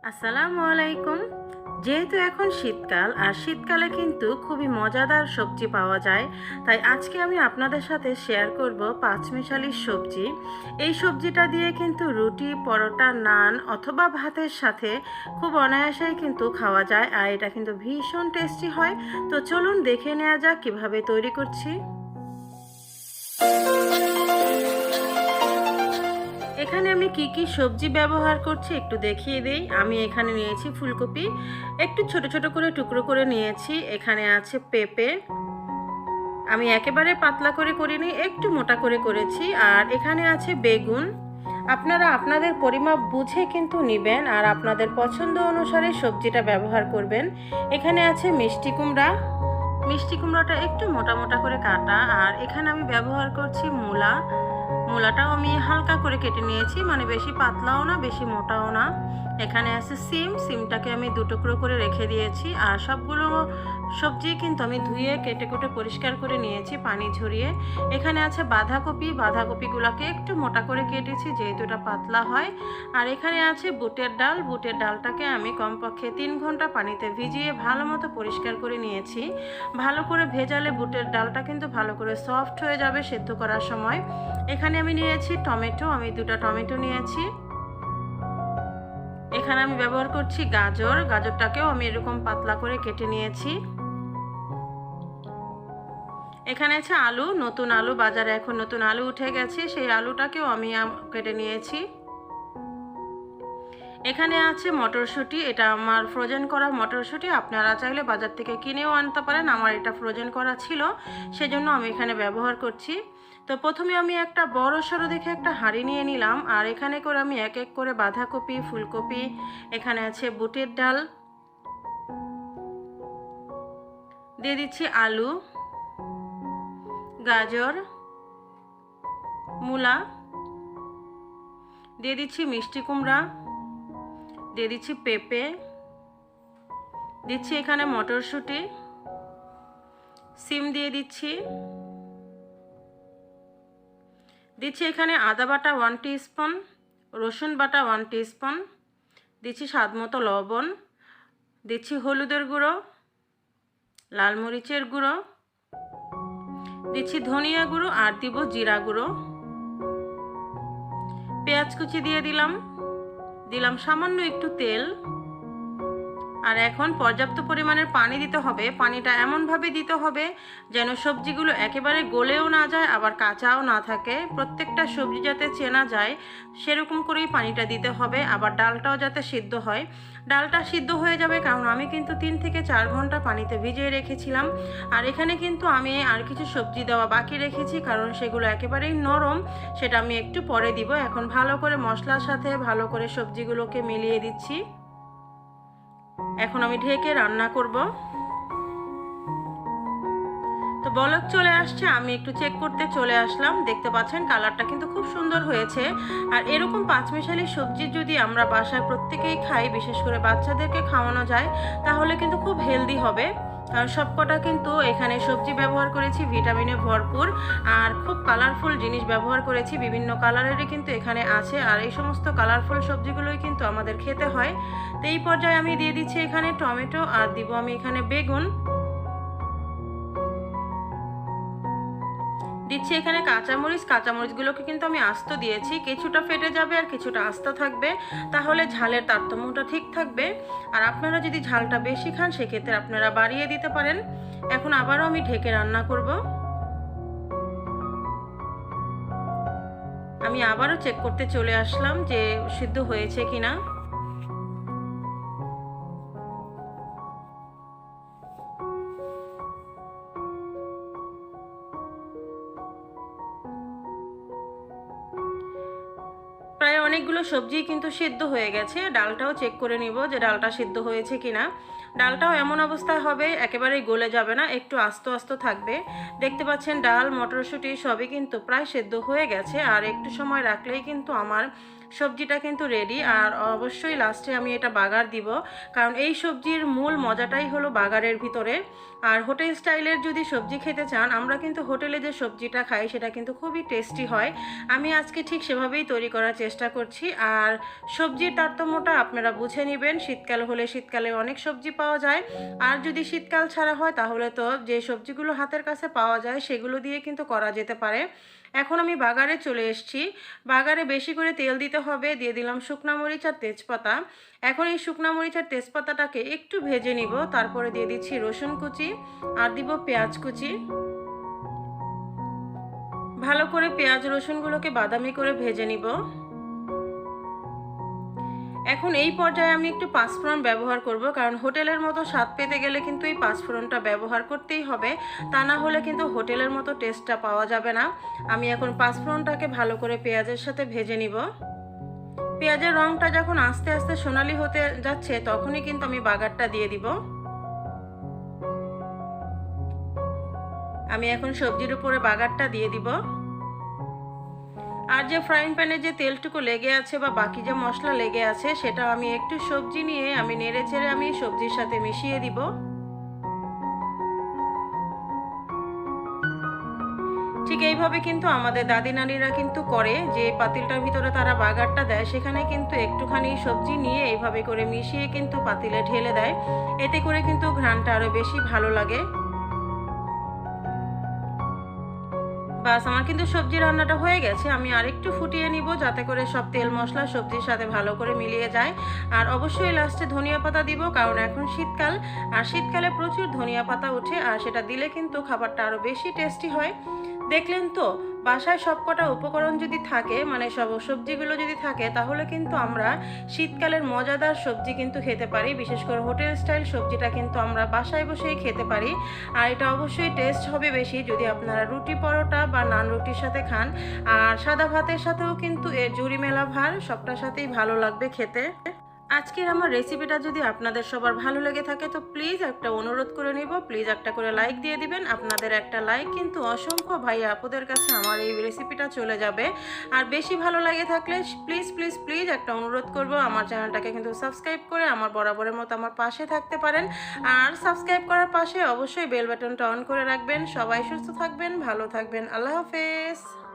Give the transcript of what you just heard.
আসসালামুয়ালাইকুম। যেহেতু এখন শীতকাল আর শীতকালে কিন্তু খুবই মজাদার সবজি পাওয়া যায়, তাই আজকে আমি আপনাদের সাথে শেয়ার করব পাঁচমিশালি সবজি। এই সবজিটা দিয়ে কিন্তু রুটি, পরোটা, নান অথবা ভাতের সাথে খুব অনায়াসেই কিন্তু খাওয়া যায়, আর এটা কিন্তু ভীষণ টেস্টি হয়। তো চলুন দেখে নেওয়া যাক কীভাবে তৈরি করছি। এখানে আমি কি কি সবজি ব্যবহার করছি একটু দেখিয়ে দেই। আমি এখানে নিয়েছি ফুলকপি, একটু ছোট ছোট করে টুকরো করে নিয়েছি। এখানে আছে পেঁপে, আমি একেবারে পাতলা করে করিনি, একটু মোটা করে করেছি। আর এখানে আছে বেগুন। আপনারা আপনাদের পরিমাপ বুঝে কিন্তু নেবেন আর আপনাদের পছন্দ অনুসারে সবজিটা ব্যবহার করবেন। এখানে আছে মিষ্টি কুমড়া, মিষ্টি কুমড়াটা একটু মোটা মোটা করে কাটা। আর এখানে আমি ব্যবহার করছি মূলা, মূলাটাও আমি হালকা করে কেটে নিয়েছি, মানে বেশি পাতলাও না বেশি মোটাও না। এখানে আছে সিম, সিমটাকে আমি দু টুকরো করে রেখে দিয়েছি। আর সবগুলো সবজি কিন্তু আমি ধুয়ে কেটে কুটে পরিষ্কার করে নিয়েছি পানি ঝরিয়ে। এখানে আছে বাঁধাকপি, বাঁধাকপিগুলোকে একটু মোটা করে কেটেছি যেহেতু এটা পাতলা হয়। আর এখানে আছে বুটের ডাল, বুটের ডালটাকে আমি কমপক্ষে 3 ঘন্টা পানিতে ভিজিয়ে ভালো মতো পরিষ্কার করে নিয়েছি। ভালো করে ভেজালে বুটের ডালটা কিন্তু ভালো করে সফট হয়ে যাবে সেদ্ধ করার সময়। এখানে আমি নিয়েছি টমেটো, আমি 2টা টমেটো নিয়েছি। এখানে আমি ব্যবহার করছি গাজর, গাজরটাকেও আমি এরকম পাতলা করে কেটে নিয়েছি। এখানে আছে আলু, নতুন আলু, বাজারে এখন নতুন আলু উঠে গেছে, সেই আলুটাকেও আমি কেটে নিয়েছি। এখানে আছে মটরশুঁটি, এটা আমার ফ্রোজেন করা মটরশুঁটি, আপনারা চাইলে বাজার থেকে কিনেও আনতে পারেন। আমার এটা ফ্রোজেন করা ছিল সেজন্য আমি এখানে ব্যবহার করছি। তো প্রথমে আমি একটা বড় সড়ো দেখে একটা হাঁড়ি নিয়ে নিলাম। আর এখানে করে আমি এক এক করে বাঁধাকপি, ফুলকপি, এখানে আছে বুটের ডাল, দিয়ে দিচ্ছি আলু, গাজর, মূলা, দিয়ে দিচ্ছি মিষ্টি কুমড়া, দিয়ে দিচ্ছি পেঁপে, দিচ্ছি এখানে মটরশুঁটি, সিম দিয়ে দিচ্ছি, দিচ্ছি এখানে আদা বাটা 1 টিস্পুন, রসুন বাটা 1 টিস্পুন, দিচ্ছি স্বাদ মতো লবণ, দিচ্ছি হলুদের গুঁড়ো, লাল মরিচের গুঁড়ো, দিচ্ছি ধনিয়া গুঁড়ো, আর দিব জিরা গুঁড়ো। পেঁয়াজ কুচি দিয়ে দিলাম সামান্য একটু তেল। আর এখন পর্যাপ্ত পরিমাণের পানি দিতে হবে। পানিটা এমনভাবে দিতে হবে যেন সবজিগুলো একেবারে গলেও না যায় আবার কাঁচাও না থাকে। প্রত্যেকটা সবজি যাতে চেনা যায় সেরকম করেই পানিটা দিতে হবে। আবার ডালটাও যাতে সিদ্ধ হয়, ডালটা সিদ্ধ হয়ে যাবে, কারণ আমি কিন্তু 3 থেকে 4 ঘন্টা পানিতে ভিজিয়ে রেখেছিলাম। আর এখানে কিন্তু আমি আর কিছু সবজি দেওয়া বাকি রেখেছি, কারণ সেগুলো একেবারেই নরম, সেটা আমি একটু পরে দিব। এখন ভালো করে মশলার সাথে ভালো করে সবজিগুলোকে মিলিয়ে দিচ্ছি। এখন আমি ঢেকে রান্না করব। তো বলক চলে আসছে, আমি একটু চেক করতে চলে আসলাম। দেখতে পাচ্ছেন কালারটা কিন্তু খুব সুন্দর হয়েছে। আর এরকম পাঁচমিশালি সবজি যদি আমরা বাসায় প্রত্যেকেই খাই, বিশেষ করে বাচ্চাদেরকে খাওয়ানো যায়, তাহলে কিন্তু খুব হেলদি হবে। কারণ সবকটা কিন্তু এখানে সবজি ব্যবহার করেছি ভিটামিনে ভরপুর, আর খুব কালারফুল জিনিস ব্যবহার করেছি, বিভিন্ন কালারেরই কিন্তু এখানে আছে। আর এই সমস্ত কালারফুল সবজিগুলোই কিন্তু আমাদের খেতে হয়। তো এই পর্যায়ে আমি দিয়ে দিচ্ছি এখানে টমেটো, আর দিব আমি এখানে বেগুন, দিচ্ছি এখানে কাঁচামরিচ। কাঁচামরিচগুলোকে কিন্তু আমি আস্ত দিয়েছি, কিছুটা ফেটে যাবে আর কিছুটা আস্ত থাকবে, তাহলে ঝালের তারতম্যটা ঠিক থাকবে। আর আপনারা যদি ঝালটা বেশি খান সেক্ষেত্রে আপনারা বাড়িয়ে দিতে পারেন। এখন আবারও আমি ঢেকে রান্না করব। আমি আবারও চেক করতে চলে আসলাম যে সিদ্ধ হয়েছে কিনা। প্রায় অনেকগুলো সবজি কিন্তু সিদ্ধ হয়ে গেছে। ডালটাও চেক করে নিব যে ডালটা সিদ্ধ হয়েছে কিনা। ডালটাও এমন অবস্থায় হবে একেবারেই গলে যাবে না, একটু আস্ত আস্ত থাকবে। দেখতে পাচ্ছেন ডাল, মটরশুঁটি সবই কিন্তু প্রায় সিদ্ধ হয়ে গেছে। আর একটু সময় রাখলেই কিন্তু আমার সবজিটা কিন্তু রেডি। আর অবশ্যই লাস্টে আমি এটা বাগার দিব, কারণ এই সবজির মূল মজাটাই হলো বাগারের ভিতরে। আর হোটেল স্টাইলের যদি সবজি খেতে চান, আমরা কিন্তু হোটেলে যে সবজিটা খাই সেটা কিন্তু খুবই টেস্টি হয়। আমি আজকে ঠিক সেভাবেই তৈরি করার চেষ্টা করছি। আর সবজির তারতম্যটা আপনারা বুঝে নেবেন। শীতকাল হলে শীতকালে অনেক সবজি পাওয়া যায়, আর যদি শীতকাল ছাড়া হয় তাহলে তো যে সবজিগুলো হাতের কাছে পাওয়া যায় সেগুলো দিয়ে কিন্তু করা যেতে পারে। এখন আমি বাগারে চলে এসেছি। বাগারে বেশি করে তেল দিতে হবে, দিয়ে দিলাম শুকনা মরিচ আর তেজপাতা। এখন এই শুকনা মরিচ আর তেজপাতাটাকে একটু ভেজে নিব, তারপরে দিয়ে দিচ্ছি রসুন কুচি আর দিব পেঁয়াজ কুচি। ভালো করে পেঁয়াজ রসুনগুলোকে বাদামি করে ভেজে নিব। এখন এই পর্যায়ে আমি একটু পাঁচফোড়ন ব্যবহার করব, কারণ হোটেলের মতো স্বাদ পেতে গেলে কিন্তু এই পাঁচফোড়নটা ব্যবহার করতেই হবে, তা না হলে কিন্তু হোটেলের মতো টেস্টটা পাওয়া যাবে না। আমি এখন পাঁচফোড়নটাকে ভালো করে পেঁয়াজের সাথে ভেজে নিব। পেঁয়াজের রঙটা যখন আস্তে আস্তে সোনালি হতে যাচ্ছে তখনই কিন্তু আমি বাগারটা দিয়ে দিব। আমি এখন সবজির উপরে বাগারটা দিয়ে দিব। আর যে ফ্রাইং প্যানে যে তেলটুকু লেগে আছে বা বাকি যে মশলা লেগে আছে সেটা আমি একটু সবজি নিয়ে আমি নেড়ে চেড়ে আমি সবজির সাথে মিশিয়ে দিব। ঠিক এইভাবে কিন্তু আমাদের দাদি নানিরা কিন্তু করে, যে পাতিলটার ভিতরে তারা বাগারটা দেয় সেখানে কিন্তু একটুখানি সবজি নিয়ে এইভাবে করে মিশিয়ে কিন্তু পাতিলে ঢেলে দেয়। এতে করে কিন্তু ঘ্রাণটা আরও বেশি ভালো লাগে। বাস আমার কিন্তু সবজি রান্নাটা হয়ে গেছে। আমি আরেকটু ফুটিয়ে নিব যাতে করে সব তেল মশলা সবজির সাথে ভালো করে মিলিয়ে যায়। আর অবশ্যই লাস্টে ধনিয়া পাতা দিব, কারণ এখন শীতকাল, আর শীতকালে প্রচুর ধনিয়া পাতা ওঠে, আর সেটা দিলে কিন্তু খাবারটা আরও বেশি টেস্টি হয়। দেখলেন তো, বাসায় সবকটা উপকরণ যদি থাকে, মানে সব সবজিগুলো যদি থাকে, তাহলে কিন্তু আমরা শীতকালের মজাদার সবজি কিন্তু খেতে পারি। বিশেষ করে হোটেল স্টাইল সবজিটা কিন্তু আমরা বাসায় বসেই খেতে পারি। আর এটা অবশ্যই টেস্ট হবে বেশি যদি আপনারা রুটি পরোটা বা নান রুটির সাথে খান। আর সাদা ভাতের সাথেও কিন্তু এর জুড়ি মেলা ভার সবটার সাথেই ভালো লাগবে খেতে। আজকের আমার রেসিপিটা যদি আপনাদের সবার ভালো লেগে থাকে তো প্লিজ একটা অনুরোধ করে নিব, প্লিজ একটা করে লাইক দিয়ে দিবেন। আপনাদের একটা লাইক কিন্তু অসংখ্য ভাই আপুদের কাছে আমার এই রেসিপিটা চলে যাবে। আর বেশি ভালো লাগে থাকলে প্লিজ প্লিজ প্লিজ একটা অনুরোধ করব, আমার চ্যানেলটাকে কিন্তু সাবস্ক্রাইব করে আমার বরাবরের মতো আমার পাশে থাকতে পারেন। আর সাবস্ক্রাইব করার পাশে অবশ্যই বেল বাটনটা অন করে রাখবেন। সবাই সুস্থ থাকবেন, ভালো থাকবেন। আল্লাহ হাফেজ।